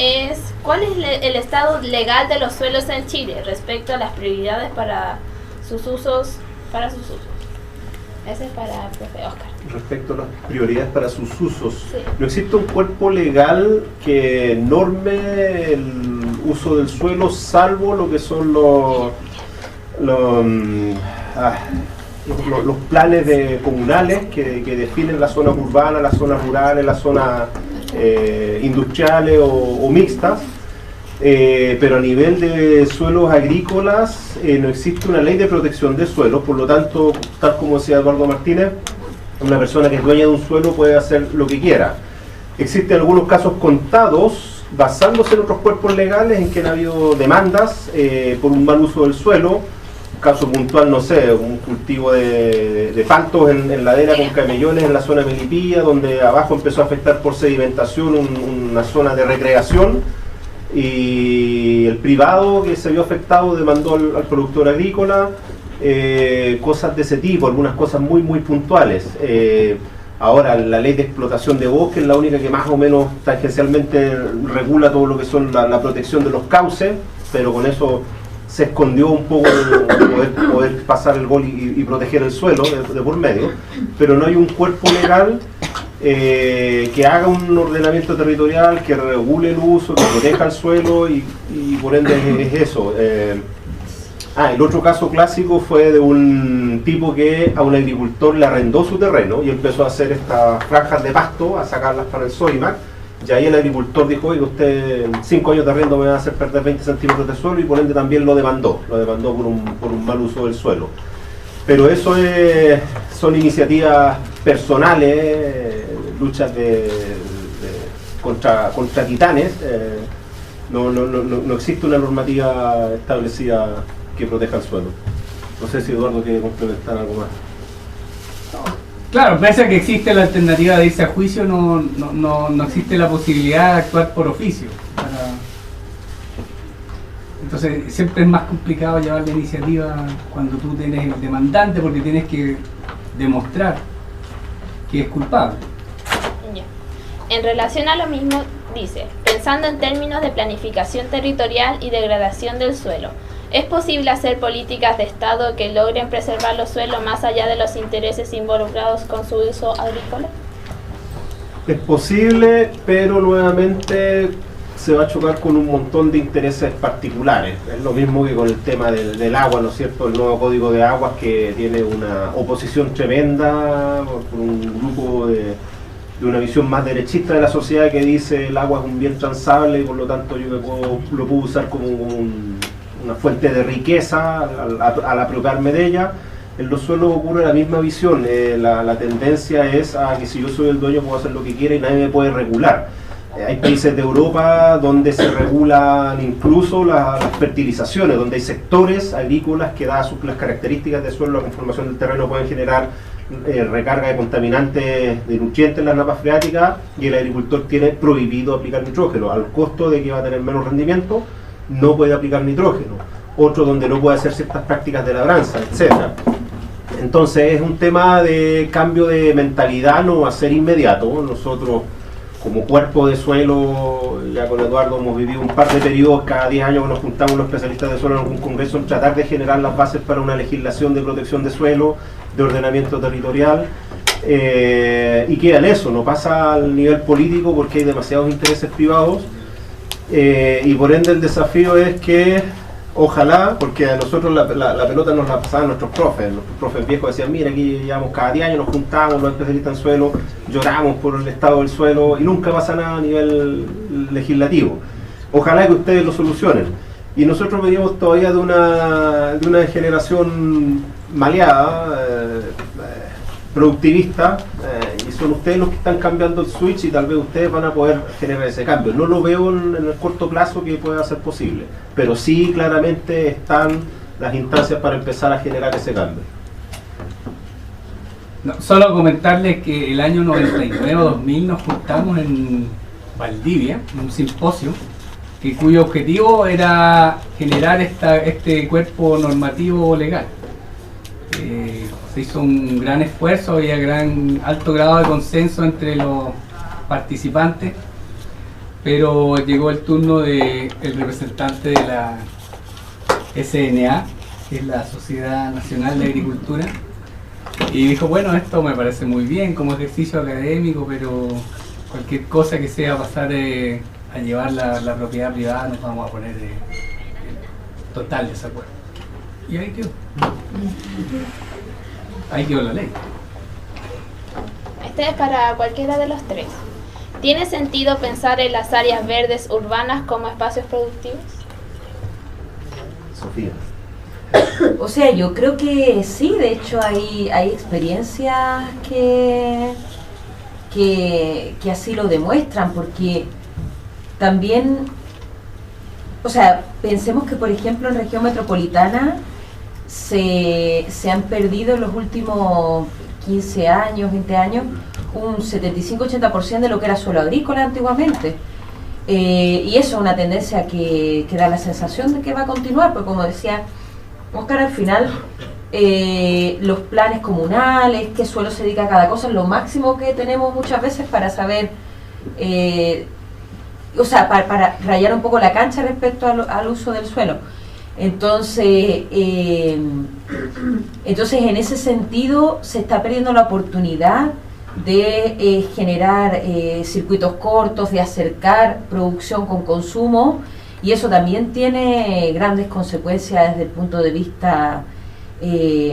es ¿cuál es el estado legal de los suelos en Chile respecto a las prioridades para sus usos? Ese es para el profe Oscar. Respecto a las prioridades para sus usos, Sí. no existe un cuerpo legal que norme el uso del suelo, salvo lo que son los planes comunales que definen las zonas urbanas, las zonas rurales, las zonas industriales o mixtas. Pero a nivel de suelos agrícolas no existe una ley de protección de suelos, por lo tanto, tal como decía Eduardo Martínez, una persona que es dueña de un suelo puede hacer lo que quiera. Existen algunos casos contados, basándose en otros cuerpos legales, en que han habido demandas por un mal uso del suelo. Caso puntual, no sé, un cultivo de paltos en ladera con camellones en la zona de Melipilla, donde abajo empezó a afectar por sedimentación una zona de recreación, y el privado que se vio afectado demandó al productor agrícola, cosas de ese tipo, algunas cosas muy puntuales. Ahora la ley de explotación de bosque es la única que más o menos tangencialmente regula todo lo que son la protección de los cauces, pero con eso se escondió un poco poder pasar el gol y proteger el suelo de por medio, pero no hay un cuerpo legal que haga un ordenamiento territorial, que regule el uso, que proteja el suelo y por ende es eso. El otro caso clásico fue de un tipo que a un agricultor le arrendó su terreno y empezó a hacer estas franjas de pasto, a sacarlas para el Sodimac, y ahí el agricultor dijo: oye, usted en 5 años de arrendo me va a hacer perder 20 centímetros de suelo, y por ende también lo demandó por un mal uso del suelo. Pero eso son iniciativas personales, luchas contra titanes. No existe una normativa establecida que proteja el suelo. No sé si Eduardo quiere complementar algo más. Claro, pese a que existe la alternativa de irse a juicio, no existe la posibilidad de actuar por oficio. Entonces siempre es más complicado llevar la iniciativa cuando tú tienes el demandante, porque tienes que demostrar que es culpable. Ya. En relación a lo mismo, dice, pensando en términos de planificación territorial y degradación del suelo, ¿es posible hacer políticas de Estado que logren preservar los suelos más allá de los intereses involucrados con su uso agrícola? Es posible, pero nuevamente se va a chocar con un montón de intereses particulares. Es lo mismo que con el tema del agua, ¿no es cierto? El nuevo Código de Aguas, que tiene una oposición tremenda por un grupo de una visión más derechista de la sociedad, que dice el agua es un bien transable y por lo tanto yo lo puedo usar como una fuente de riqueza al apropiarme de ella. En los suelos ocurre la misma visión. La tendencia es a que si yo soy el dueño puedo hacer lo que quiera y nadie me puede regular. Hay países de Europa donde se regulan incluso las fertilizaciones, donde hay sectores agrícolas que, dadas las características del suelo, la conformación del terreno, pueden generar recarga de contaminantes, de nutrientes en las napas freáticas, y el agricultor tiene prohibido aplicar nitrógeno, al costo de que va a tener menos rendimiento. No puede aplicar nitrógeno. Otro donde no puede hacer ciertas prácticas de labranza, etc. Entonces es un tema de cambio de mentalidad, no va a ser inmediato. Nosotros, como cuerpo de suelo, ya con Eduardo hemos vivido un par de periodos, cada 10 años que nos juntamos los especialistas de suelo en algún congreso, en tratar de generar las bases para una legislación de protección de suelo, de ordenamiento territorial, y queda en eso, no pasa al nivel político porque hay demasiados intereses privados, y por ende el desafío es que ojalá, porque a nosotros la pelota nos la pasaban nuestros profes viejos, decían: mira, aquí llevamos cada 10 años, nos juntamos los especialistas en suelo, lloramos por el estado del suelo y nunca pasa nada a nivel legislativo. Ojalá que ustedes lo solucionen. Y nosotros venimos todavía de una generación maleada, productivista, y son ustedes los que están cambiando el switch, y tal vez ustedes van a poder generar ese cambio. No lo veo en el corto plazo que pueda ser posible, pero sí claramente están las instancias para empezar a generar ese cambio. No, solo comentarles que el año 99 o 2000 nos juntamos en Valdivia, en un simposio, cuyo objetivo era generar este cuerpo normativo legal. Se hizo un gran esfuerzo, había alto grado de consenso entre los participantes, pero llegó el turno del representante de la SNA, que es la Sociedad Nacional de Agricultura, y dijo, bueno, esto me parece muy bien como ejercicio académico, pero cualquier cosa que sea pasar a llevar la propiedad privada nos vamos a poner en total desacuerdo. Y ahí quedó. Ahí quedó la ley. Este es para cualquiera de los tres. ¿Tiene sentido pensar en las áreas verdes urbanas como espacios productivos? Sofía. O sea, yo creo que sí, de hecho hay experiencias que así lo demuestran, porque también, o sea, pensemos que por ejemplo en región metropolitana se han perdido en los últimos 15 años, 20 años, un 75-80% de lo que era suelo agrícola antiguamente. Y eso es una tendencia que da la sensación de que va a continuar, porque como decía Óscar, al final los planes comunales, qué suelo se dedica a cada cosa, es lo máximo que tenemos muchas veces para saber, o sea, para rayar un poco la cancha respecto al uso del suelo. Entonces, en ese sentido se está perdiendo la oportunidad de generar circuitos cortos, de acercar producción con consumo, y eso también tiene grandes consecuencias desde el punto de vista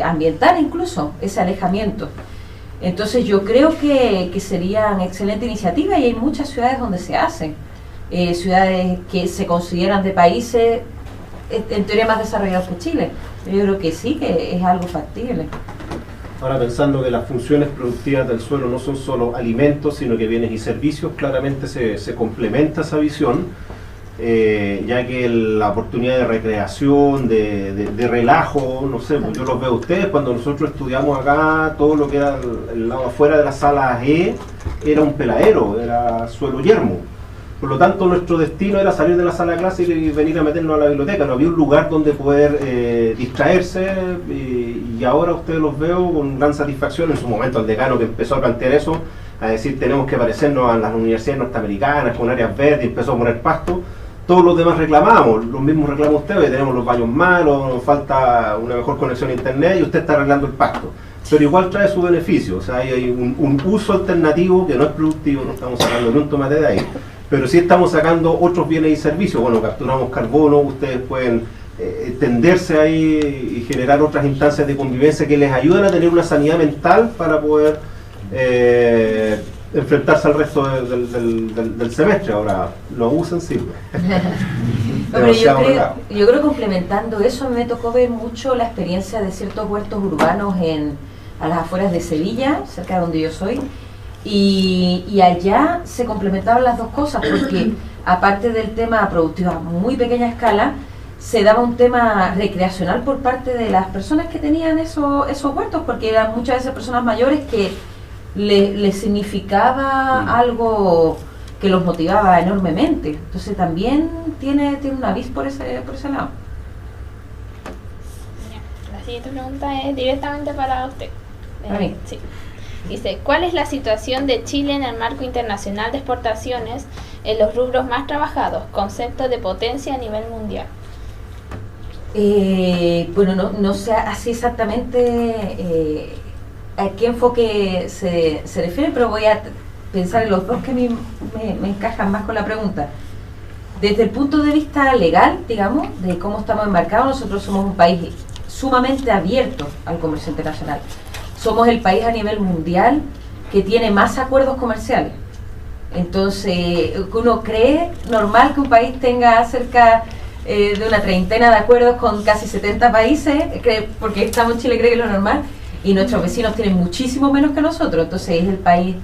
ambiental, incluso ese alejamiento. Entonces yo creo que sería una excelente iniciativa, y hay muchas ciudades donde se hacen, ciudades que se consideran de países en teoría más desarrollados que Chile. Yo creo que sí, que es algo factible. Ahora, pensando que las funciones productivas del suelo no son solo alimentos, sino que bienes y servicios, claramente se complementa esa visión, ya que la oportunidad de recreación, de relajo, no sé, pues yo los veo a ustedes, cuando nosotros estudiamos acá, todo lo que era el lado afuera de la sala E era un peladero, era suelo yermo. Por lo tanto, nuestro destino era salir de la sala clásica y venir a meternos a la biblioteca. No había un lugar donde poder distraerse, y ahora ustedes los veo con gran satisfacción. En su momento, el decano que empezó a plantear eso, a decir tenemos que parecernos a las universidades norteamericanas con áreas verdes, y empezó a poner pasto. Todos los demás reclamamos, los mismos reclamos ustedes, tenemos los baños malos, nos falta una mejor conexión a internet, y usted está arreglando el pasto. Pero igual trae su beneficio, o sea, hay un uso alternativo que no es productivo, no estamos sacando ni un tomate de ahí, pero sí estamos sacando otros bienes y servicios. Bueno, capturamos carbono, ustedes pueden tenderse ahí y generar otras instancias de convivencia que les ayudan a tener una sanidad mental para poder enfrentarse al resto del semestre. Ahora, lo usan, sí. Pero yo creo, complementando eso, me tocó ver mucho la experiencia de ciertos huertos urbanos a las afueras de Sevilla, cerca de donde yo soy, y allá se complementaban las dos cosas, porque aparte del tema productivo a muy pequeña escala, se daba un tema recreacional por parte de las personas que tenían esos huertos, porque eran muchas veces personas mayores que les significaba algo que los motivaba enormemente. Entonces también tiene un aviso por ese lado. La siguiente pregunta es directamente para usted. ¿Para mí? Sí. Dice, ¿cuál es la situación de Chile en el marco internacional de exportaciones en los rubros más trabajados? Concepto de potencia a nivel mundial. Bueno, no sé así exactamente a qué enfoque se refiere, pero voy a pensar en los dos que a mí me encajan más con la pregunta. Desde el punto de vista legal, digamos, de cómo estamos embarcados, nosotros somos un país sumamente abierto al comercio internacional. Somos el país a nivel mundial que tiene más acuerdos comerciales. Entonces, uno cree normal que un país tenga cerca de una treintena de acuerdos con casi 70 países, porque estamos en Chile, cree que es lo normal, y nuestros vecinos tienen muchísimo menos que nosotros. Entonces es el país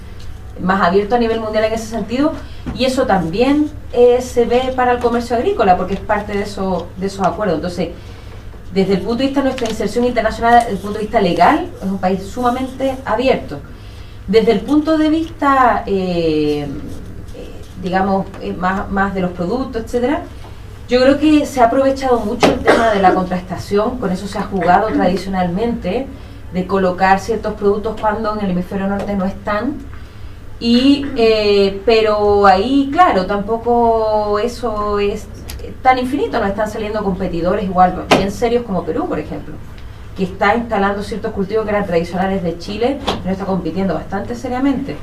más abierto a nivel mundial en ese sentido, y eso también se ve para el comercio agrícola, porque es parte de esos acuerdos. Entonces, desde el punto de vista de nuestra inserción internacional, desde el punto de vista legal, es un país sumamente abierto. Desde el punto de vista, digamos, más de los productos, etcétera, yo creo que se ha aprovechado mucho el tema de la contrastación, con eso se ha jugado tradicionalmente, de colocar ciertos productos cuando en el hemisferio norte no están, Pero ahí, claro, tampoco eso es tan infinito, no están saliendo competidores igual bien serios como Perú, por ejemplo, que está instalando ciertos cultivos que eran tradicionales de Chile, pero está compitiendo bastante seriamente.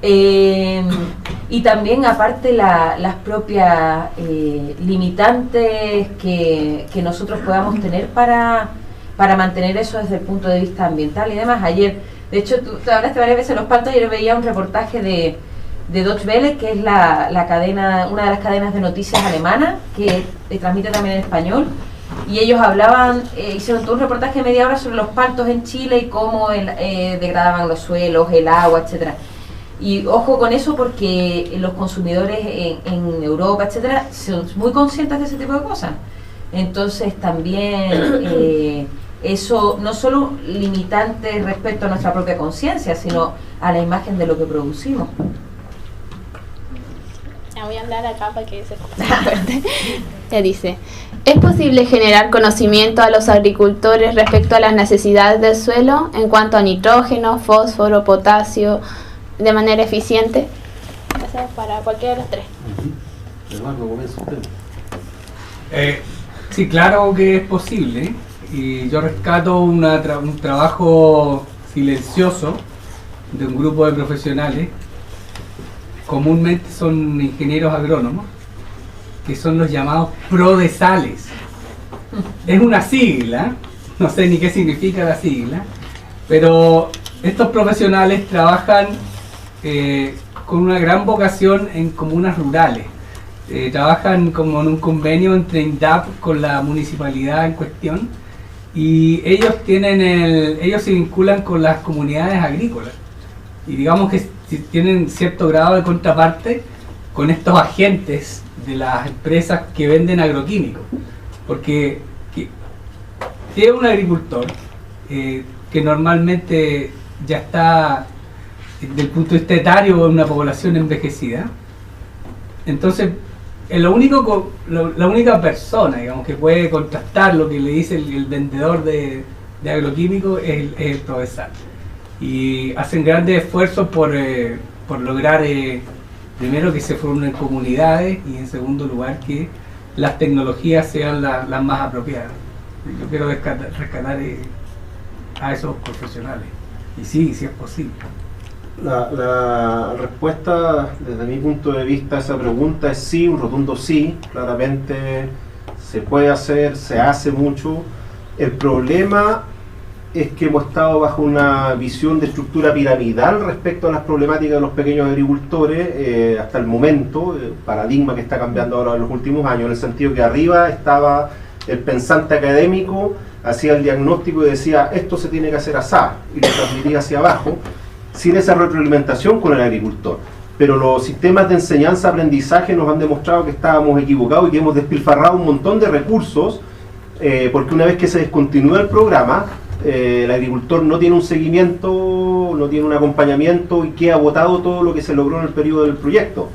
Y también aparte las propias limitantes que nosotros podamos tener para mantener eso desde el punto de vista ambiental y demás. Ayer, de hecho, tú hablaste varias veces de los paltos, ayer veía un reportaje de Deutsche Welle, que es la cadena, una de las cadenas de noticias alemanas, que transmite también en español, y ellos hablaban, hicieron todo un reportaje de media hora sobre los paltos en Chile y cómo degradaban los suelos, el agua, etcétera. Y ojo con eso, porque los consumidores en Europa, etcétera, son muy conscientes de ese tipo de cosas. Entonces también eso no solo limitante respecto a nuestra propia conciencia, sino a la imagen de lo que producimos. Voy a hablar acá para que se escuche fuerte. Ya dice: ¿es posible generar conocimiento a los agricultores respecto a las necesidades del suelo en cuanto a nitrógeno, fósforo, potasio, de manera eficiente? Eso es para cualquiera de los tres. Eduardo, comienza usted. Sí, claro que es posible, y yo rescato un trabajo silencioso de un grupo de profesionales, comúnmente son ingenieros agrónomos, que son los llamados PRODESALES. Es una sigla, no sé ni qué significa la sigla, pero estos profesionales trabajan con una gran vocación en comunas rurales. Trabajan como en un convenio entre INDAP con la municipalidad en cuestión, y ellos se vinculan con las comunidades agrícolas, y digamos que tienen cierto grado de contraparte con estos agentes de las empresas que venden agroquímicos, porque si es un agricultor que normalmente ya está desde el punto de vista etario en una población envejecida, entonces la única persona, digamos, que puede contrastar lo que le dice el vendedor de agroquímicos es el PRODESAL. Y hacen grandes esfuerzos por lograr, primero, que se formen comunidades, y en segundo lugar que las tecnologías sean las más apropiadas. Yo quiero rescatar a esos profesionales, y sí es posible. La respuesta, desde mi punto de vista, a esa pregunta es sí, un rotundo sí. Claramente se puede hacer, se hace mucho. El problema es que hemos estado bajo una visión de estructura piramidal respecto a las problemáticas de los pequeños agricultores hasta el momento, el paradigma que está cambiando ahora en los últimos años, en el sentido que arriba estaba el pensante académico, hacía el diagnóstico y decía esto se tiene que hacer así, y lo transmitía hacia abajo, sin esa retroalimentación con el agricultor. Pero los sistemas de enseñanza-aprendizaje nos han demostrado que estábamos equivocados y que hemos despilfarrado un montón de recursos, porque una vez que se descontinúa el programa, el agricultor no tiene un seguimiento, no tiene un acompañamiento, y queda botado todo lo que se logró en el periodo del proyecto.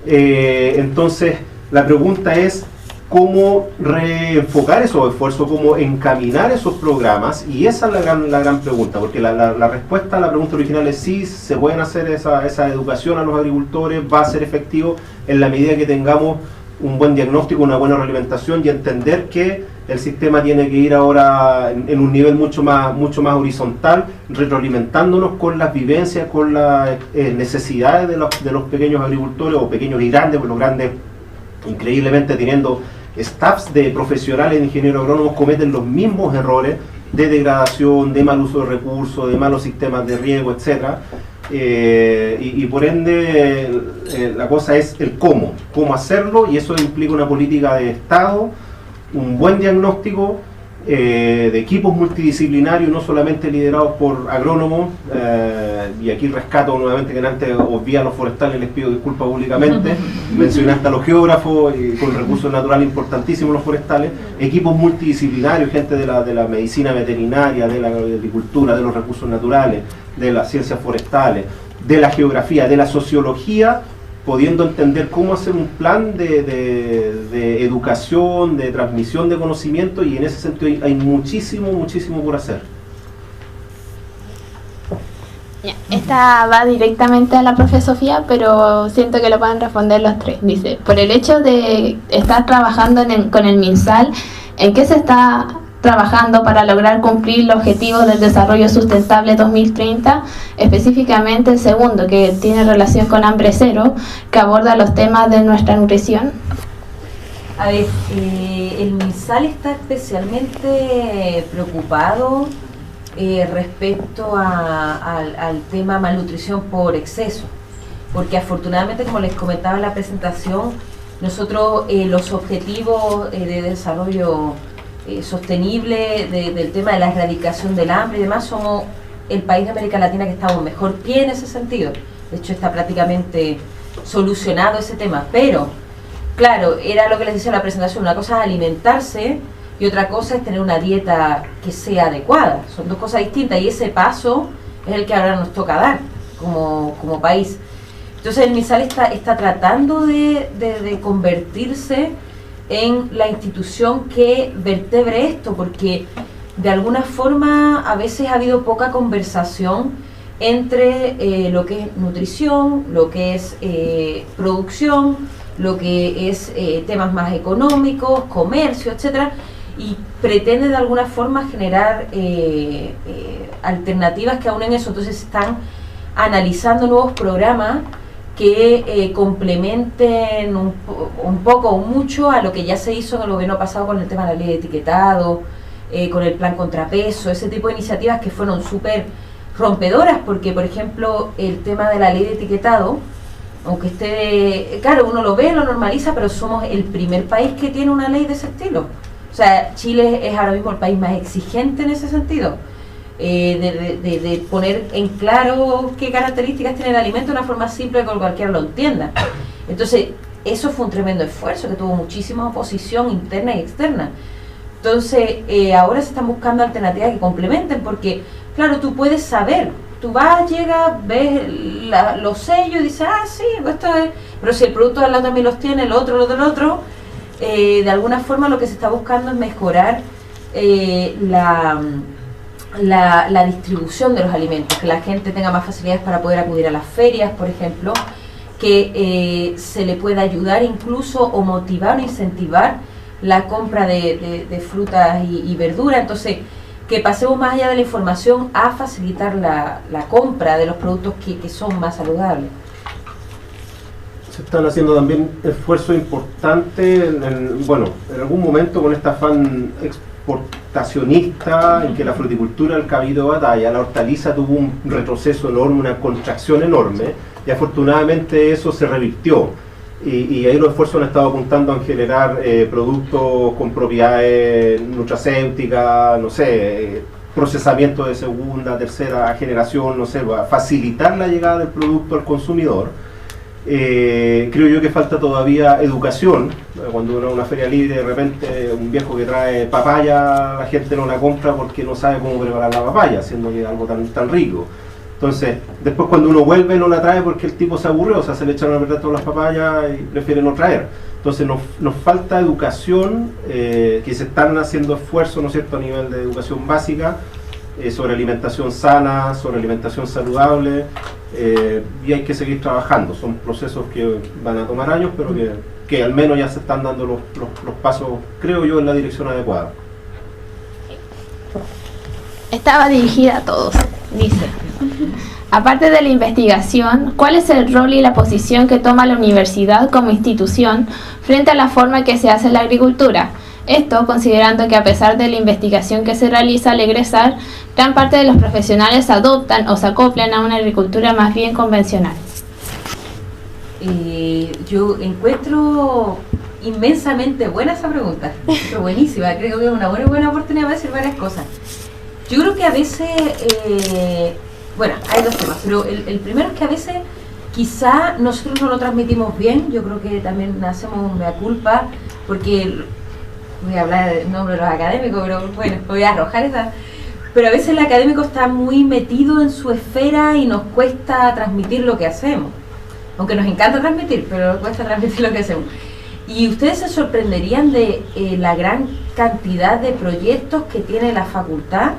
Entonces la pregunta es cómo reenfocar esos esfuerzos, cómo encaminar esos programas, y esa es la gran pregunta, porque la respuesta a la pregunta original es sí, se pueden hacer esa educación a los agricultores, va a ser efectivo en la medida que tengamos un buen diagnóstico, una buena realimentación, y entender que el sistema tiene que ir ahora en un nivel mucho más horizontal, retroalimentándonos con las vivencias, con las necesidades de los pequeños agricultores, o pequeños y grandes, porque los grandes, increíblemente, teniendo staffs de profesionales de ingenieros agrónomos, cometen los mismos errores de degradación, de mal uso de recursos, de malos sistemas de riego, etcétera. Y por ende la cosa es el cómo hacerlo, y eso implica una política de Estado, un buen diagnóstico, de equipos multidisciplinarios, no solamente liderados por agrónomos, y aquí rescato nuevamente que antes obvié a los forestales, les pido disculpas públicamente, mencionaste a los geógrafos, y con recursos naturales importantísimos los forestales, equipos multidisciplinarios, gente de la medicina veterinaria, de la agricultura, de los recursos naturales, de las ciencias forestales, de la geografía, de la sociología, pudiendo entender cómo hacer un plan de educación, de transmisión de conocimiento, y en ese sentido hay muchísimo por hacer. Ya, esta va directamente a la profe Sofía, pero siento que lo pueden responder los tres. Dice, por el hecho de estar trabajando con el MinSal, ¿en qué se está trabajando para lograr cumplir los objetivos del desarrollo sustentable 2030? Específicamente el segundo, que tiene relación con Hambre Cero, que aborda los temas de nuestra nutrición. A ver, el MinSal está especialmente preocupado respecto al tema malnutrición por exceso, porque afortunadamente, como les comentaba en la presentación, nosotros los objetivos de desarrollo sostenible del tema de la erradicación del hambre y demás, somos el país de América Latina que estamos mejor pie en ese sentido. De hecho está prácticamente solucionado ese tema, pero claro, era lo que les decía en la presentación, una cosa es alimentarse y otra cosa es tener una dieta que sea adecuada. Son dos cosas distintas y ese paso es el que ahora nos toca dar como país. Entonces el MinSal está tratando de convertirse en la institución que vertebre esto, porque de alguna forma a veces ha habido poca conversación entre lo que es nutrición, lo que es producción, lo que es temas más económicos, comercio, etcétera, y pretende de alguna forma generar alternativas que aúnen eso. Entonces están analizando nuevos programas que complementen un poco o mucho a lo que ya se hizo en el gobierno pasado con el tema de la ley de etiquetado, con el plan contrapeso, ese tipo de iniciativas que fueron súper rompedoras, porque por ejemplo el tema de la ley de etiquetado, aunque esté, claro, uno lo ve, lo normaliza, pero somos el primer país que tiene una ley de ese estilo. O sea, Chile es ahora mismo el país más exigente en ese sentido, de poner en claro qué características tiene el alimento de una forma simple que cualquiera lo entienda. Entonces, eso fue un tremendo esfuerzo que tuvo muchísima oposición interna y externa. Entonces, ahora se están buscando alternativas que complementen, porque, claro, tú puedes saber, tú vas, llegas, ves los sellos y dices, ah, sí, pues esto es, pero si el producto de al lado también los tiene, el otro, de alguna forma lo que se está buscando es mejorar la distribución de los alimentos, que la gente tenga más facilidades para poder acudir a las ferias, por ejemplo, que se le pueda ayudar incluso o motivar o incentivar la compra de frutas y verduras. Entonces, que pasemos más allá de la información a facilitar la compra de los productos que son más saludables. Se están haciendo también esfuerzos importantes en algún momento con este afán exportacionista en que la fruticultura al cabido de batalla, la hortaliza tuvo un retroceso enorme, una contracción enorme, y afortunadamente eso se revirtió. Y ahí los esfuerzos han estado apuntando en generar productos con propiedades nutracéuticas, no sé, procesamiento de segunda, tercera generación, no sé, para facilitar la llegada del producto al consumidor. Creo yo que falta todavía educación. Cuando uno va a una feria libre, de repente un viejo que trae papaya, la gente no la compra porque no sabe cómo preparar la papaya, siendo que es algo tan rico. Entonces, después cuando uno vuelve no la trae porque el tipo se aburrió, o sea, se le echaron a perder todas las papayas y prefiere no traer. Entonces nos falta educación, que se están haciendo esfuerzos, ¿no es cierto?, a nivel de educación básica, sobre alimentación sana, sobre alimentación saludable, y hay que seguir trabajando. Son procesos que van a tomar años, pero que al menos ya se están dando los pasos, creo yo, en la dirección adecuada. Estaba dirigida a todos, dice. Aparte de la investigación, ¿cuál es el rol y la posición que toma la universidad como institución frente a la forma que se hace la agricultura? Esto considerando que a pesar de la investigación que se realiza al egresar, gran parte de los profesionales adoptan o se acoplan a una agricultura más bien convencional. Yo encuentro inmensamente buena esa pregunta, pero buenísima, creo que es una buena oportunidad para decir varias cosas. Yo creo que a veces, hay dos temas, pero el primero es que a veces quizá nosotros no lo transmitimos bien. Yo creo que también hacemos mea culpa, porque voy a hablar en nombre de los académicos, pero bueno, voy a arrojar esa. Pero a veces el académico está muy metido en su esfera y nos cuesta transmitir lo que hacemos. Aunque nos encanta transmitir, pero nos cuesta transmitir lo que hacemos. Y ustedes se sorprenderían de la gran cantidad de proyectos que tiene la facultad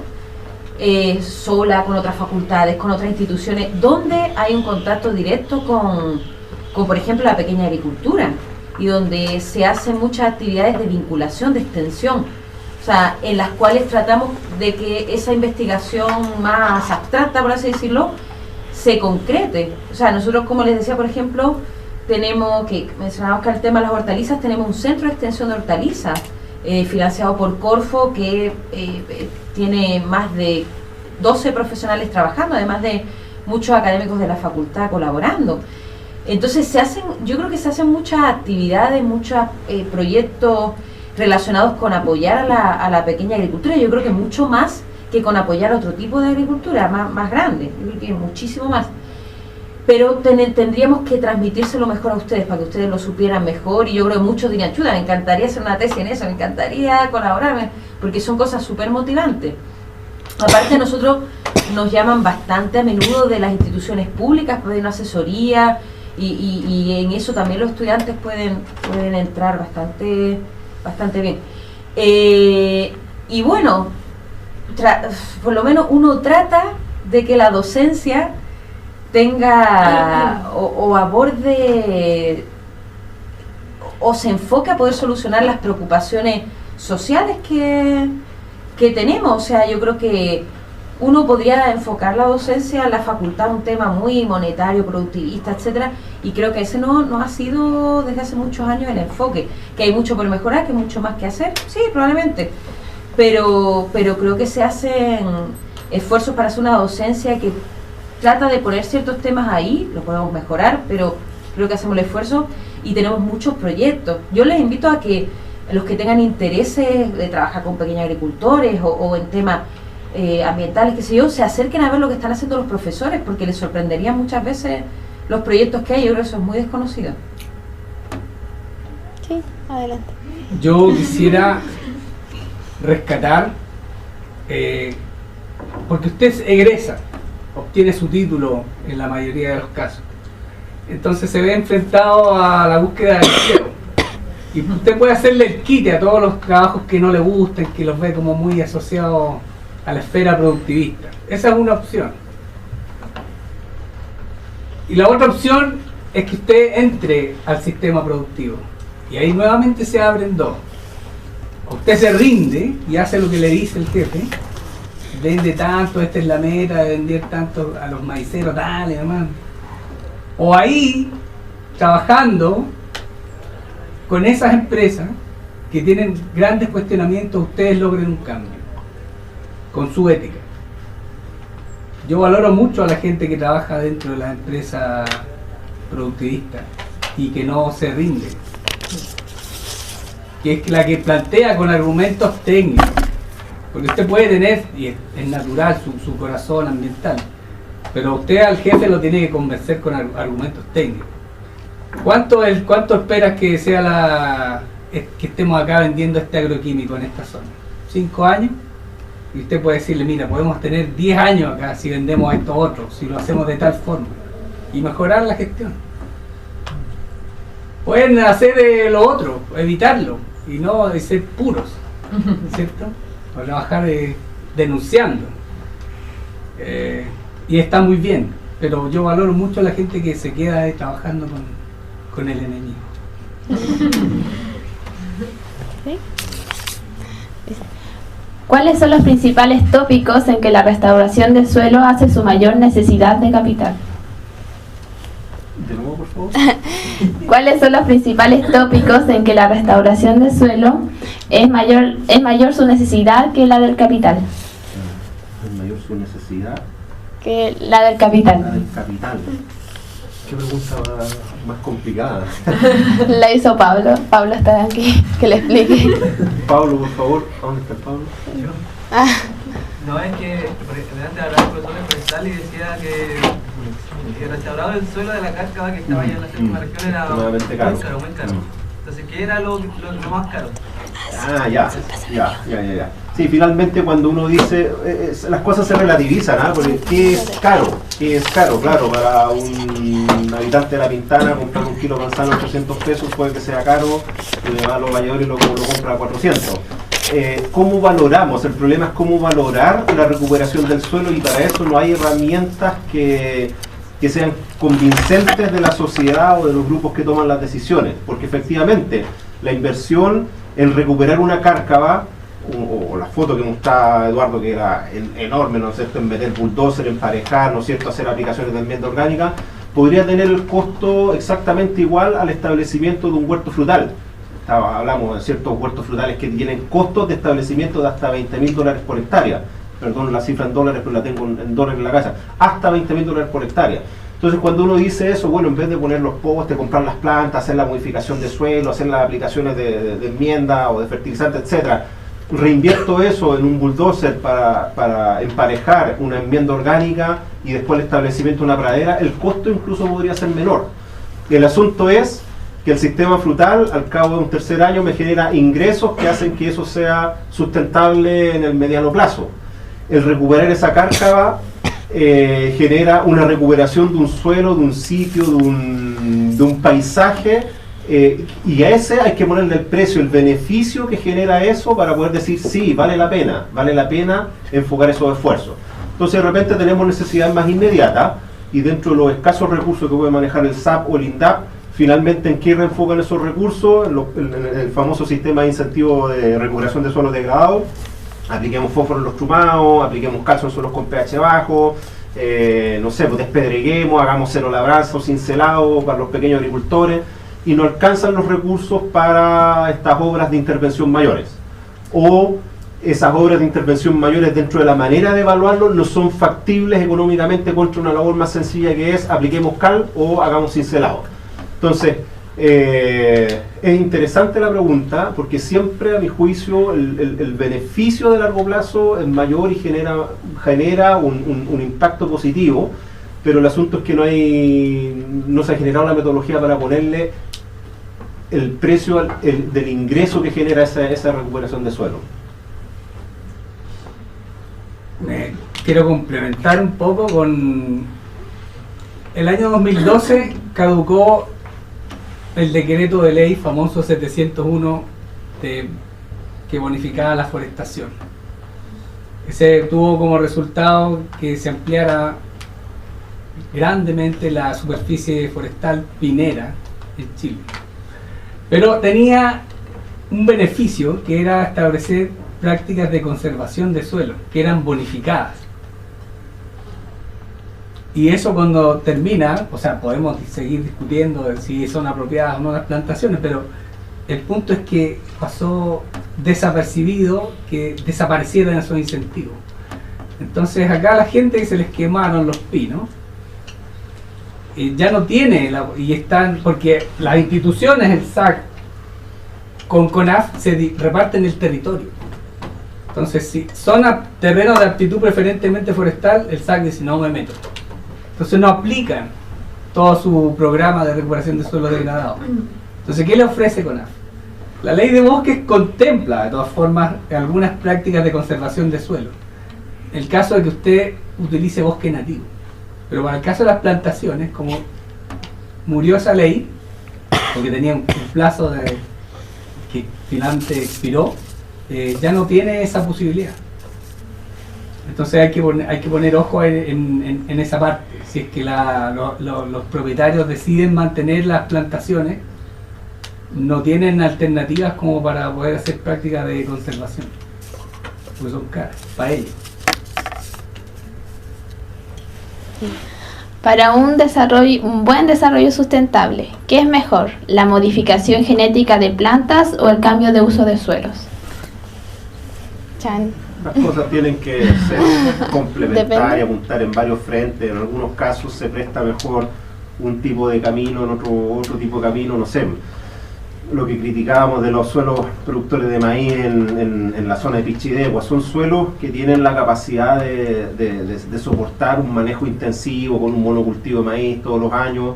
sola, con otras facultades, con otras instituciones, donde hay un contacto directo con, por ejemplo, la pequeña agricultura, y donde se hacen muchas actividades de vinculación, de extensión, o sea, en las cuales tratamos de que esa investigación más abstracta, por así decirlo, se concrete. O sea, nosotros, como les decía, por ejemplo, tenemos, que mencionamos que el tema de las hortalizas, tenemos un centro de extensión de hortalizas, financiado por Corfo, que tiene más de 12 profesionales trabajando, además de muchos académicos de la facultad colaborando. Entonces yo creo que se hacen muchas actividades, muchos proyectos relacionados con apoyar a la pequeña agricultura. Yo creo que mucho más que con apoyar otro tipo de agricultura más grande, yo creo que muchísimo más. Pero tendríamos que transmitírselo mejor a ustedes para que ustedes lo supieran mejor, y yo creo que muchos dirían, chuda, me encantaría hacer una tesis en eso, me encantaría colaborar, porque son cosas súper motivantes. Aparte, nosotros nos llaman bastante a menudo de las instituciones públicas para una asesoría, y en eso también los estudiantes pueden entrar bastante bien. Y bueno, por lo menos uno trata de que la docencia tenga o aborde o se enfoque a poder solucionar las preocupaciones sociales que tenemos. O sea, yo creo que uno podría enfocar la docencia en la facultad a un tema muy monetario, productivista, etcétera, y creo que ese no ha sido desde hace muchos años el enfoque, que hay mucho por mejorar, que hay mucho más que hacer, sí, probablemente, pero creo que se hacen esfuerzos para hacer una docencia que trata de poner ciertos temas ahí, lo podemos mejorar, pero creo que hacemos el esfuerzo y tenemos muchos proyectos. Yo les invito a que los que tengan intereses de trabajar con pequeños agricultores o en temas ambientales, qué sé yo, se acerquen a ver lo que están haciendo los profesores, porque les sorprendería muchas veces los proyectos que hay. Yo creo que eso es muy desconocido. Sí, adelante. Yo quisiera rescatar, porque usted egresa, obtiene su título en la mayoría de los casos, entonces se ve enfrentado a la búsqueda del cielo, y usted puede hacerle el quite a todos los trabajos que no le gustan, que los ve como muy asociados a la esfera productivista. Esa es una opción. Y la otra opción es que usted entre al sistema productivo, y ahí nuevamente se abren dos. Usted se rinde y hace lo que le dice el jefe, vende tanto, esta es la meta, de vender tanto a los maiceros, dale, hermano. O ahí, trabajando con esas empresas que tienen grandes cuestionamientos, ustedes logren un cambio con su ética. Yo valoro mucho a la gente que trabaja dentro de las empresas productivistas y que no se rinde, que es la que plantea con argumentos técnicos, porque usted puede tener, y es natural, su corazón ambiental, pero usted al jefe lo tiene que convencer con argumentos técnicos. ¿Cuánto esperas que sea que estemos acá vendiendo este agroquímico en esta zona? ¿5 años? Y usted puede decirle, mira, podemos tener 10 años acá si vendemos esto otro, si lo hacemos de tal forma, y mejorar la gestión. Pueden hacer lo otro, evitarlo, y no de ser puros, ¿cierto? O trabajar denunciando. Y está muy bien, pero yo valoro mucho a la gente que se queda trabajando con el enemigo. ¿Sí? ¿Cuáles son los principales tópicos en que la restauración del suelo hace su mayor necesidad de capital? De nuevo, por favor. ¿Cuáles son los principales tópicos en que la restauración del suelo es mayor su necesidad que la del capital? Es mayor su necesidad Que la del la capital. del capital. Qué pregunta más complicada. La hizo Pablo. Pablo está aquí, que le explique. Pablo, por favor. ¿Dónde está el Pablo? No, es que delante hablaba el profesor forestal y decía que el restaurado del suelo de la cárcava que estaba allá en la séptima región era Extremadamente caro. muy caro. Entonces, ¿qué era lo más caro? Ah, ya. Sí, finalmente cuando uno dice, las cosas se relativizan, ¿ah? Porque ¿qué es caro? ¿Qué es caro? Claro, para un habitante de La Pintana comprar un kilo de manzana a 800 pesos puede que sea caro, y además los mayores lo compra a 400. cómo valoramos. El problema es cómo valorar la recuperación del suelo, y para eso no hay herramientas que sean convincentes de la sociedad o de los grupos que toman las decisiones, porque efectivamente la inversión en recuperar una cárcava, o la foto que mostraba Eduardo, que era enorme, ¿no es cierto?, en meter bulldozer, emparejar, ¿no es cierto?, hacer aplicaciones de enmienda orgánica, podría tener el costo exactamente igual al establecimiento de un huerto frutal. Hablamos de ciertos huertos frutales que tienen costos de establecimiento de hasta $20.000 por hectárea. Perdón la cifra en dólares, pero la tengo en dólares en la casa. Hasta $20.000 por hectárea. Entonces, cuando uno dice eso, bueno, en vez de poner los postes, comprar las plantas, hacer la modificación de suelo, hacer las aplicaciones de enmienda o de fertilizante, etcétera, reinvierto eso en un bulldozer para emparejar una enmienda orgánica y después el establecimiento de una pradera, el costo incluso podría ser menor. El asunto es que el sistema frutal, al cabo de un tercer año, me genera ingresos que hacen que eso sea sustentable en el mediano plazo. El recuperar esa cárcava genera una recuperación de un suelo, de un sitio, de un paisaje, y a ese hay que ponerle el precio, el beneficio que genera eso, para poder decir, sí, vale la pena enfocar esos esfuerzos. Entonces, de repente tenemos necesidades más inmediatas, y dentro de los escasos recursos que puede manejar el SAP o el INDAP, finalmente, ¿en qué reenfocan esos recursos? En el famoso sistema de incentivo de recuperación de suelos degradados. Apliquemos fósforo en los chumados, apliquemos calcio en suelos con pH bajo, no sé, pues despedreguemos, hagamos cero labranza o cincelado para los pequeños agricultores, y no alcanzan los recursos para estas obras de intervención mayores. O esas obras de intervención mayores, dentro de la manera de evaluarlo, no son factibles económicamente contra una labor más sencilla, que es apliquemos cal o hagamos cincelado. Entonces, es interesante la pregunta, porque siempre, a mi juicio, el beneficio de largo plazo es mayor y genera un impacto positivo, pero el asunto es que no se ha generado la metodología para ponerle el precio del ingreso que genera esa recuperación de suelo. Quiero complementar un poco con el año 2012. Caducó el decreto de ley famoso 701 que bonificaba la forestación. Ese tuvo como resultado que se ampliara grandemente la superficie forestal pinera en Chile. Pero tenía un beneficio, que era establecer prácticas de conservación de suelo, que eran bonificadas. Y eso, cuando termina, o sea, podemos seguir discutiendo de si son apropiadas o no las plantaciones, pero el punto es que pasó desapercibido que desaparecieran esos incentivos. Entonces acá la gente que se les quemaron los pinos, ya no tiene, y están, porque las instituciones, el SAC con CONAF, se reparten el territorio. Entonces, si son terrenos de aptitud preferentemente forestal, el SAC dice, no me meto. Entonces no aplican todo su programa de recuperación de suelo degradado. Entonces, ¿qué le ofrece CONAF? La ley de bosques contempla, de todas formas, algunas prácticas de conservación de suelo. El caso de que usted utilice bosque nativo. Pero para el caso de las plantaciones, como murió esa ley, porque tenía un plazo que finalmente expiró, ya no tiene esa posibilidad. Entonces hay que poner ojo en esa parte. Si es que los propietarios deciden mantener las plantaciones, no tienen alternativas como para poder hacer prácticas de conservación, porque son caras para ellos. Para un buen desarrollo sustentable, ¿qué es mejor? ¿La modificación genética de plantas o el cambio de uso de suelos? Chan. Las cosas tienen que ser complementarias, apuntar en varios frentes. En algunos casos se presta mejor un tipo de camino, en otro tipo de camino, no sé. Lo que criticábamos de los suelos productores de maíz en la zona de Pichidegua, son suelos que tienen la capacidad de soportar un manejo intensivo con un monocultivo de maíz todos los años,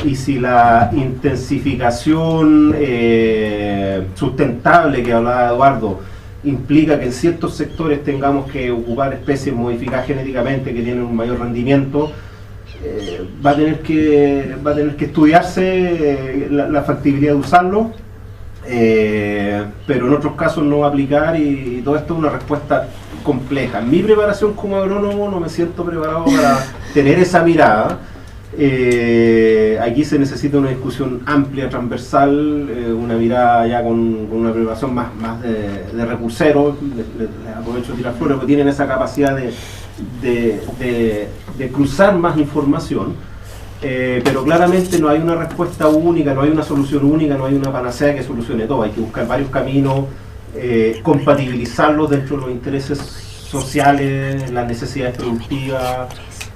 y si la intensificación sustentable que hablaba Eduardo implica que en ciertos sectores tengamos que ocupar especies modificadas genéticamente que tienen un mayor rendimiento, va a tener que estudiarse la factibilidad de usarlo. pero en otros casos no va a aplicar y todo esto es una respuesta compleja. En mi preparación como agrónomo no me siento preparado para tener esa mirada. Aquí se necesita una discusión amplia, transversal, una mirada ya con una preparación más de recurseros. Les aprovecho de tirar flores porque tienen esa capacidad de cruzar más información. Pero claramente no hay una respuesta única, no hay una solución única, no hay una panacea que solucione todo. Hay que buscar varios caminos, compatibilizarlos dentro de los intereses sociales, las necesidades productivas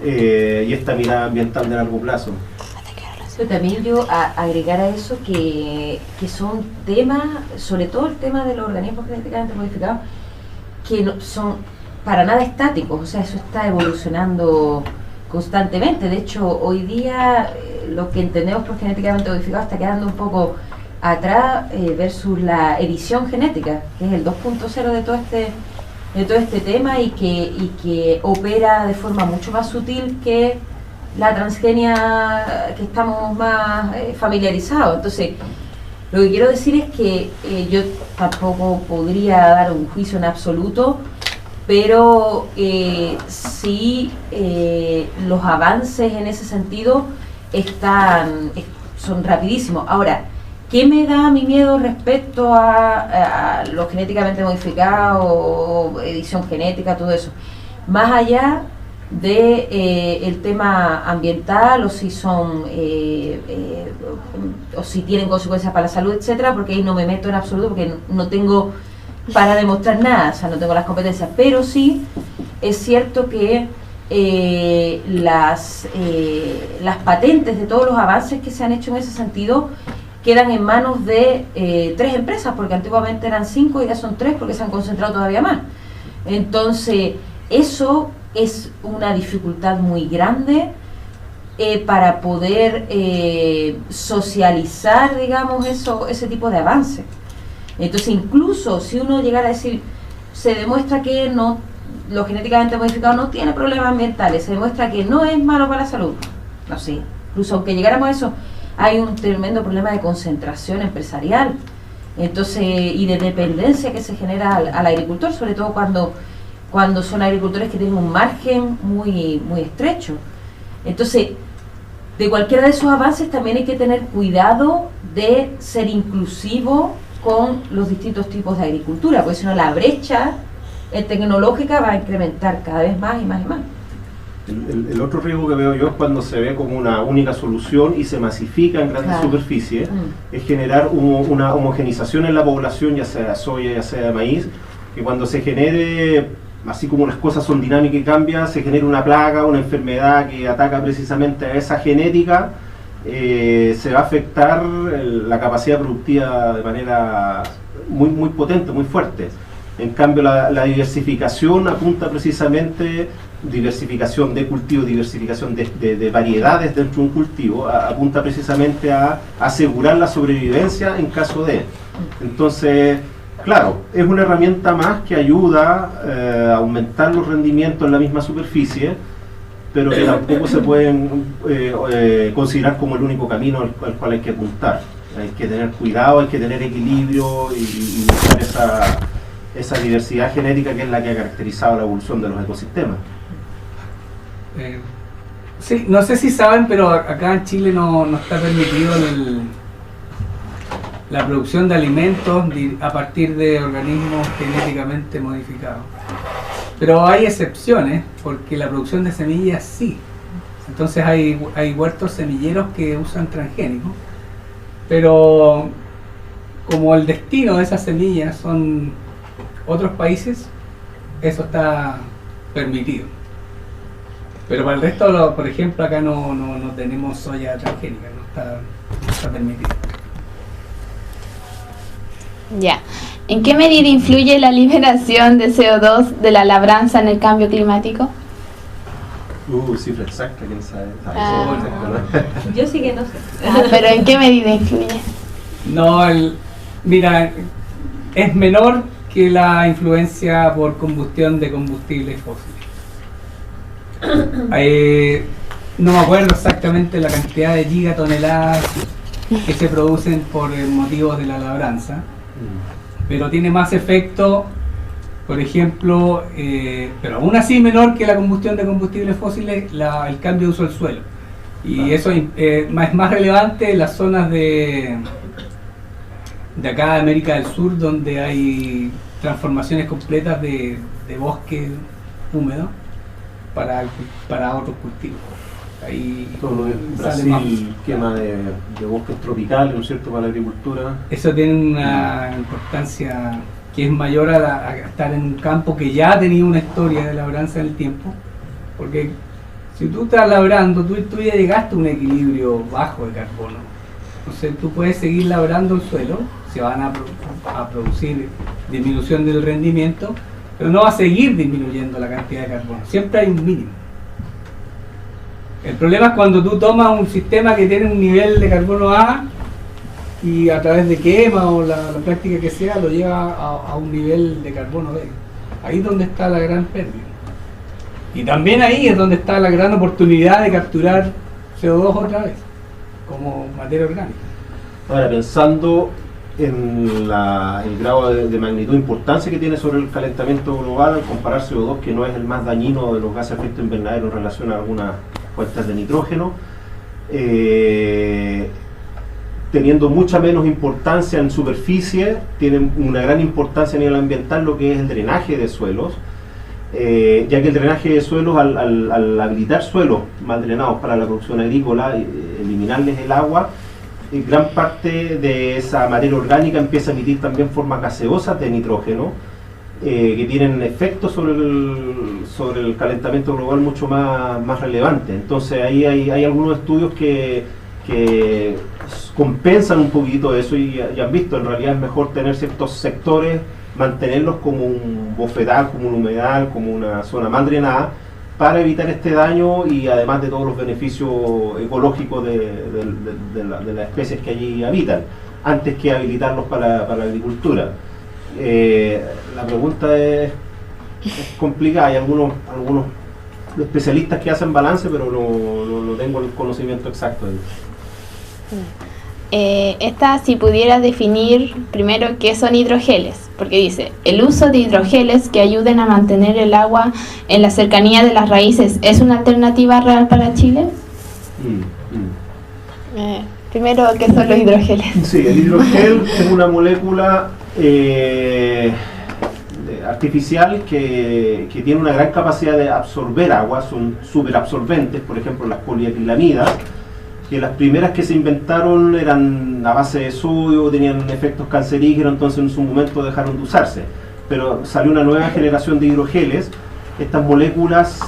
y esta mirada ambiental de largo plazo. Pero también yo agregar a eso que son temas, sobre todo el tema de los organismos genéticamente modificados, que no son para nada estáticos, o sea, eso está evolucionando constantemente. De hecho, hoy día lo que entendemos por genéticamente modificado está quedando un poco atrás versus la edición genética, que es el 2.0 de todo este tema y que opera de forma mucho más sutil que la transgenia que estamos más familiarizados. Entonces, lo que quiero decir es que yo tampoco podría dar un juicio en absoluto, pero sí los avances en ese sentido son rapidísimos. Ahora, ¿qué me da mi miedo respecto a lo genéticamente modificado, edición genética, todo eso? Más allá de el tema ambiental o si son o si tienen consecuencias para la salud, etcétera, porque ahí no me meto en absoluto porque no tengo para demostrar nada, o sea, no tengo las competencias, pero sí es cierto que las patentes de todos los avances que se han hecho en ese sentido quedan en manos de 3 empresas, porque antiguamente eran 5 y ya son 3 porque se han concentrado todavía más. Entonces, eso es una dificultad muy grande para poder socializar, digamos, ese tipo de avances. Entonces, incluso si uno llegara a decir, se demuestra que lo genéticamente modificado no tiene problemas ambientales, se demuestra que no es malo para la salud, no sé, incluso aunque llegáramos a eso, hay un tremendo problema de concentración empresarial, entonces, y de dependencia que se genera al agricultor, sobre todo cuando son agricultores que tienen un margen muy, muy estrecho. Entonces, de cualquiera de esos avances también hay que tener cuidado de ser inclusivo con los distintos tipos de agricultura, porque si no la brecha tecnológica va a incrementar cada vez más y más y más. El otro riesgo que veo yo es cuando se ve como una única solución y se masifica en grandes superficies, es generar una homogenización en la población, ya sea de soya, ya sea de maíz, que cuando se genere, así como las cosas son dinámicas y cambian, se genera una plaga, una enfermedad que ataca precisamente a esa genética, se va a afectar la capacidad productiva de manera muy, muy potente, muy fuerte. En cambio, la diversificación apunta precisamente, diversificación de cultivo, diversificación de variedades dentro de un cultivo, apunta precisamente a asegurar la sobrevivencia en caso de. Entonces, claro, es una herramienta más que ayuda a aumentar los rendimientos en la misma superficie, pero que tampoco se pueden considerar como el único camino al cual hay que apuntar. Hay que tener cuidado, hay que tener equilibrio y buscar esa diversidad genética que es la que ha caracterizado la evolución de los ecosistemas. Sí, no sé si saben, pero acá en Chile no está permitido la producción de alimentos a partir de organismos genéticamente modificados. Pero hay excepciones, porque la producción de semillas sí. Entonces hay huertos semilleros que usan transgénicos, pero como el destino de esas semillas son otros países, eso está permitido. Pero para el resto, por ejemplo, acá no tenemos soya transgénica, no está permitido. Ya. ¿En qué medida influye la liberación de CO2 de la labranza en el cambio climático? Cifra exacta, quién sabe. Yo sí que no sé. Pero ¿en qué medida influye? No, mira, es menor que la influencia por combustión de combustibles fósiles. No me acuerdo exactamente la cantidad de gigatoneladas que se producen por motivos de la labranza, pero tiene más efecto, por ejemplo, pero aún así menor que la combustión de combustibles fósiles, el cambio de uso del suelo. Y eso es más relevante en las zonas de acá de América del Sur, donde hay transformaciones completas de bosque húmedo para otros cultivos. Ahí Como en Brasil, quema de bosques tropicales, ¿no es cierto?, para la agricultura. Eso tiene una importancia que es mayor a estar en un campo que ya ha tenido una historia de labranza en el tiempo, porque si tú estás labrando, tú ya llegaste a un equilibrio bajo de carbono. Entonces tú puedes seguir labrando el suelo, se van a producir disminución del rendimiento, pero no va a seguir disminuyendo la cantidad de carbono, siempre hay un mínimo. El problema es cuando tú tomas un sistema que tiene un nivel de carbono A y a través de quema o la práctica que sea lo lleva a un nivel de carbono B. Ahí es donde está la gran pérdida. Y también ahí es donde está la gran oportunidad de capturar CO2 otra vez, como materia orgánica. Ahora, pensando en el grado de magnitud e importancia que tiene sobre el calentamiento global, al comparar CO2, que no es el más dañino de los gases de efecto invernadero en relación a algunas fuentes de nitrógeno, teniendo mucha menos importancia en superficie, tiene una gran importancia a nivel ambiental lo que es el drenaje de suelos, ya que el drenaje de suelos, al habilitar suelos mal drenados para la producción agrícola, eliminarles el agua, gran parte de esa materia orgánica empieza a emitir también formas gaseosas de nitrógeno, que tienen efectos sobre el calentamiento global mucho más relevante. Entonces ahí hay algunos estudios que compensan un poquito eso y han visto, en realidad es mejor tener ciertos sectores, mantenerlos como un bofedal, como un humedal, como una zona mal drenada, para evitar este daño y además de todos los beneficios ecológicos de las especies que allí habitan, antes que habilitarlos para la agricultura. La pregunta es complicada, hay algunos especialistas que hacen balance, pero no tengo el conocimiento exacto de eso. Si pudieras definir primero qué son hidrogeles, porque dice, el uso de hidrogeles que ayuden a mantener el agua en la cercanía de las raíces, ¿es una alternativa real para Chile? Primero, ¿qué son los hidrogeles? Sí, el hidrogel es una molécula artificial que tiene una gran capacidad de absorber agua, son superabsorbentes, por ejemplo las poliacrilamidas, que las primeras que se inventaron eran a base de sodio, tenían efectos cancerígenos, entonces en su momento dejaron de usarse. Pero salió una nueva generación de hidrogeles. Estas moléculas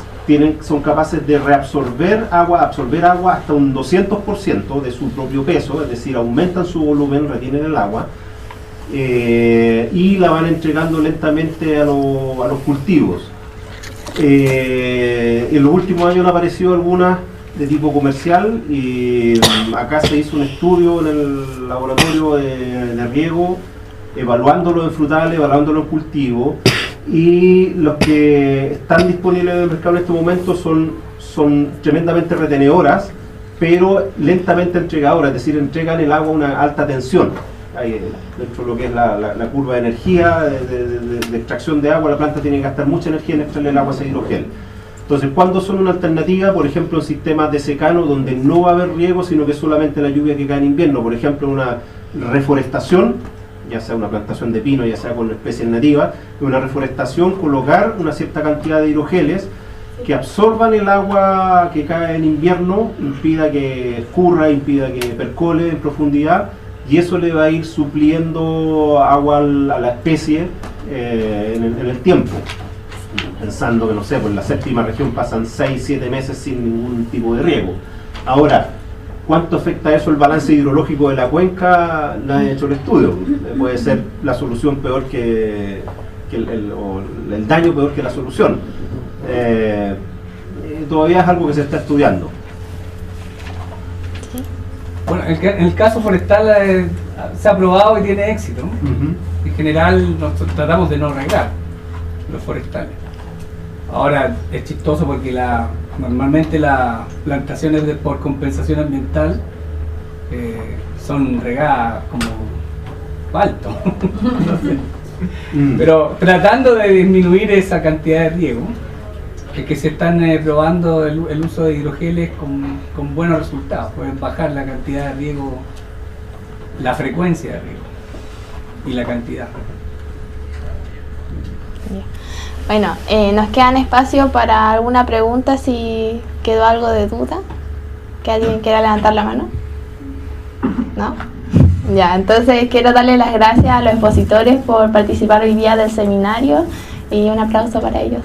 son capaces de absorber agua hasta un 200% de su propio peso, es decir, aumentan su volumen, retienen el agua, y la van entregando lentamente a los cultivos. En los últimos años han aparecido algunas de tipo comercial y acá se hizo un estudio en el laboratorio de riego evaluándolo en frutales, evaluándolo en cultivo, y los que están disponibles en el mercado en este momento son tremendamente retenedoras, pero lentamente entregadoras, es decir, entregan el agua a una alta tensión. Ahí, dentro de lo que es la curva de energía de extracción de agua, la planta tiene que gastar mucha energía en extraer el agua a ese hidrogel. Entonces, ¿cuándo son una alternativa? Por ejemplo, en sistemas de secano donde no va a haber riego, sino que solamente la lluvia que cae en invierno. Por ejemplo, una reforestación, ya sea una plantación de pino, ya sea con especies nativas, una reforestación, colocar una cierta cantidad de hidrogeles que absorban el agua que cae en invierno, impida que escurra, impida que percole en profundidad, y eso le va a ir supliendo agua a la especie en el tiempo. Pensando que, no sé, pues en la séptima región pasan 6-7 meses sin ningún tipo de riego. Ahora, ¿cuánto afecta eso el balance hidrológico de la cuenca? Nadie ha hecho el estudio. Puede ser la solución peor o el daño peor que la solución. Todavía es algo que se está estudiando. Bueno, en el caso forestal se ha probado y tiene éxito, ¿no? En general nosotros tratamos de no regar los forestales. Ahora es chistoso porque normalmente las plantaciones por compensación ambiental son regadas como alto. No sé. Pero tratando de disminuir esa cantidad de riego, es que se están probando el uso de hidrogeles con buenos resultados. Pueden bajar la cantidad de riego, la frecuencia de riego y la cantidad. Bueno, nos quedan espacio para alguna pregunta si quedó algo de duda. ¿Que alguien quiera levantar la mano? ¿No? Ya, entonces quiero darle las gracias a los expositores por participar hoy día del seminario y un aplauso para ellos.